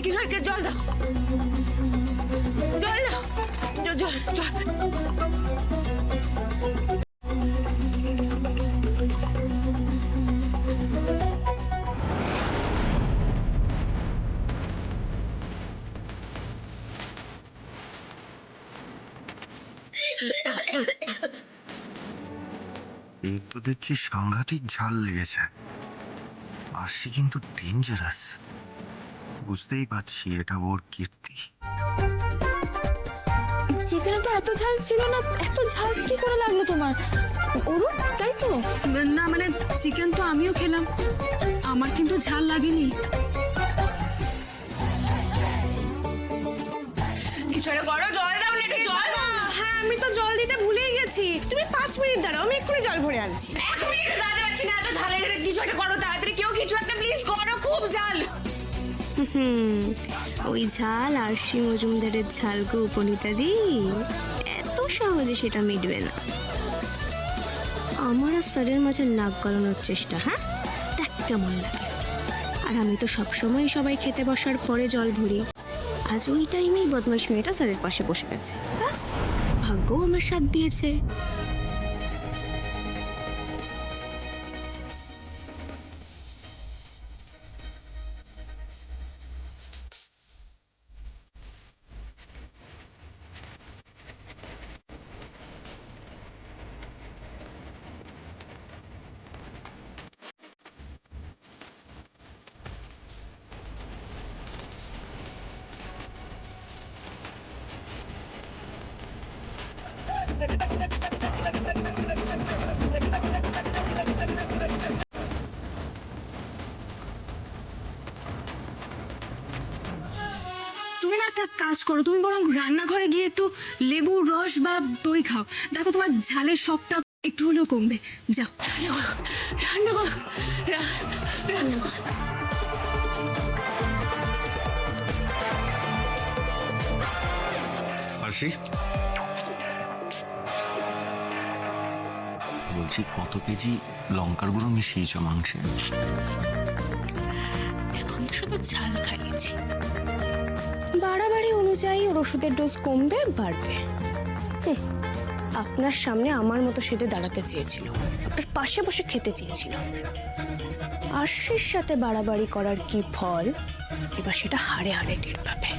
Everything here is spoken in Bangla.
কিশোরকে জল দাও, জল দাও, জল জল। এই তো দেখছি সাংঘাতিক ঝাল লেগেছে। আরশি কিন্তু ডেঞ্জারাস, বুঝতেই পারছি এটা ওর কীর্তি। চিকেনে তো এত ঝাল ছিল না, এত ঝাল কি করে লাগলো তোমার? অরুণ, তাই তো? না মানে চিকেন তো আমিও খেলাম, আমার কিন্তু ঝাল লাগেনি। কিছু একটা করো, জল দাও না, জল দাও। হ্যাঁ, আমি তো জল দিতে ভুলেই গেছি। তুমি 5 মিনিট দাঁড়াও, আমি এক্ষুনি জল ভরে আনছি। 1 মিনিট দাঁড়াতে পারছি না, এত ঝালের। কিছু একটা করো তাড়াতাড়ি, কেউ কিছু একটা প্লিজ করো, খুব ঝাল। ওই ঝাল আরশি মজুমদারের ঝাল গো উপনীতা দি, এত সহজে সেটা মিটবে না। আমার আর স্যারের মাঝে নাক গলানোর চেষ্টা, হ্যাঁ দেখ কেমন লাগে। আর আমি তো সবসময় সবাই খেতে বসার পরে জল ভরি, আজ ওই টাইমেই বদমাশ মেয়েটা স্যারের পাশে বসে গেছে। ব্যাস, ভাগ্যও আমার সাথ দিয়েছে। তুমি না একটা কাজ করো, তুমি বরং রান্নাঘরে গিয়ে একটু লেবুর রস বা দই খাও, দেখো তোমার ঝালের শখটা একটু হলেও কমবে। যাও রান্না করো, রান্না করো। আরশি, বলছি কত কেজি লঙ্কার গুঁড়ো মিশিয়েছ মাংসে? এখন তো শুধু ঝাল খাইয়েছি। বাড়াবাড়ি অনুযায়ী ওর ওষুধের ডোজ কমবে বাড়বে। আপনার সামনে আমার মতো সেটে দাঁড়াতে চেয়েছিল, আপনার পাশে বসে খেতে চেয়েছিল। আরশির সাথে বাড়াবাড়ি করার কি ফল, এবার সেটা হাড়ে হাড়ে টের পাবে।